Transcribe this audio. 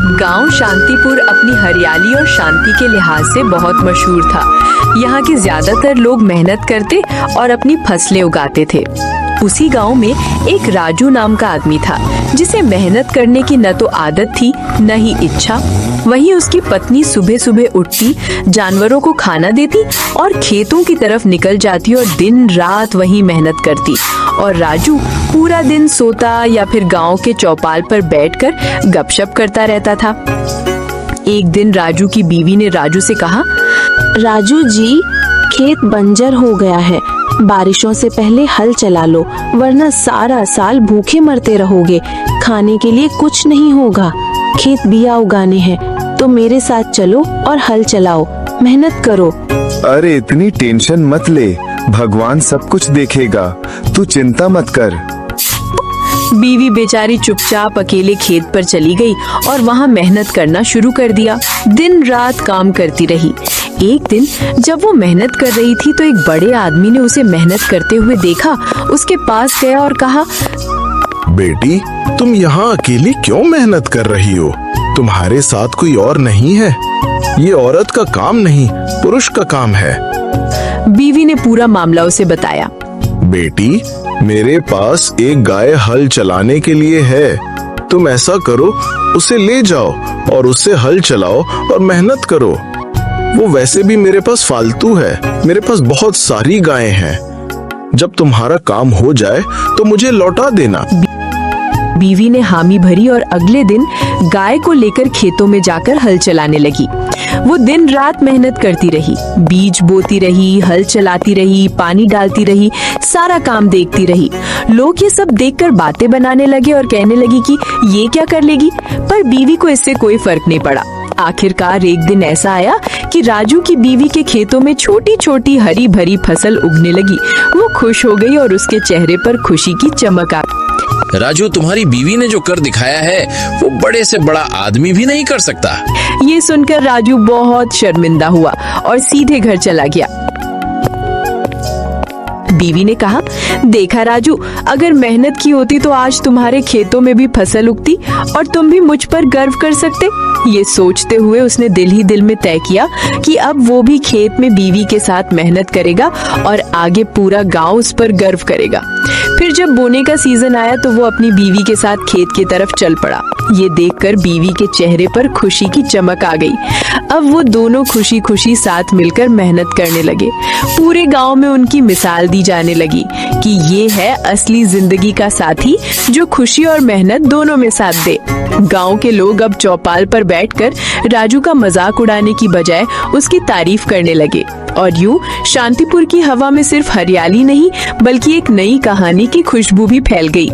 गांव शांतिपुर अपनी हरियाली और शांति के लिहाज से बहुत मशहूर था। यहाँ के ज्यादातर लोग मेहनत करते और अपनी फसलें उगाते थे। उसी गांव में एक राजू नाम का आदमी था, जिसे मेहनत करने की न तो आदत थी न ही इच्छा। वहीं उसकी पत्नी सुबह सुबह उठती, जानवरों को खाना देती और खेतों की तरफ निकल जाती और दिन रात वहीं मेहनत करती। और राजू पूरा दिन सोता या फिर गांव के चौपाल पर बैठकर गपशप करता रहता था। एक दिन राजू की बीवी ने राजू से कहा, राजू जी, खेत बंजर हो गया है, बारिशों से पहले हल चला लो, वरना सारा साल भूखे मरते रहोगे। खाने के लिए कुछ नहीं होगा। खेत बिया उगाने हैं, तो मेरे साथ चलो और हल चलाओ, मेहनत करो। अरे इतनी टेंशन मत ले, भगवान सब कुछ देखेगा, तू चिंता मत कर। बीवी बेचारी चुपचाप अकेले खेत पर चली गई और वहाँ मेहनत करना शुरू कर दिया। दिन रात काम करती रही। एक दिन जब वो मेहनत कर रही थी तो एक बड़े आदमी ने उसे मेहनत करते हुए देखा। उसके पास गया और कहा, बेटी, तुम यहाँ अकेली क्यों मेहनत कर रही हो? तुम्हारे साथ कोई और नहीं है? ये औरत का काम नहीं, पुरुष का काम है। बीवी ने पूरा मामला उसे बताया। बेटी, मेरे पास एक गाय हल चलाने के लिए है। तुम ऐसा करो, उसे ले जाओ और उससे हल चलाओ और मेहनत करो। वो वैसे भी मेरे पास फालतू है, मेरे पास बहुत सारी गायें हैं। जब तुम्हारा काम हो जाए तो मुझे लौटा देना। बीवी ने हामी भरी और अगले दिन गाय को लेकर खेतों में जाकर हल चलाने लगी। वो दिन रात मेहनत करती रही, बीज बोती रही, हल चलाती रही, पानी डालती रही, सारा काम देखती रही। लोग ये सब देखकर बातें बनाने लगे और कहने लगी कि ये क्या कर लेगी, पर बीवी को इससे कोई फर्क नहीं पड़ा। आखिरकार एक दिन ऐसा आया कि राजू की बीवी के खेतों में छोटी छोटी हरी भरी फसल उगने लगी। वो खुश हो गई और उसके चेहरे पर खुशी की चमक आ गई। राजू, तुम्हारी बीवी ने जो कर दिखाया है वो बड़े से बड़ा आदमी भी नहीं कर सकता। ये सुनकर राजू बहुत शर्मिंदा हुआ और सीधे घर चला गया। बीवी ने कहा, देखा राजू, अगर मेहनत की होती तो आज तुम्हारे खेतों में भी फसल उगती और तुम भी मुझ पर गर्व कर सकते। ये सोचते हुए उसने दिल ही दिल में तय किया कि अब वो भी खेत में बीवी के साथ मेहनत करेगा और आगे पूरा गांव उस पर गर्व करेगा। फिर जब बोने का सीजन आया तो वो अपनी बीवी के साथ खेत की तरफ चल पड़ा। ये देखकर बीवी के चेहरे पर खुशी की चमक आ गई। अब वो दोनों खुशी खुशी साथ मिलकर मेहनत करने लगे। पूरे गांव में उनकी मिसाल दी जाने लगी कि ये है असली जिंदगी का साथी जो खुशी और मेहनत दोनों में साथ दे। गांव के लोग अब चौपाल पर बैठकर राजू का मजाक उड़ाने की बजाय उसकी तारीफ करने लगे और यूं शांतिपुर की हवा में सिर्फ हरियाली नहीं बल्कि एक नई कहानी की खुशबू भी फैल गई।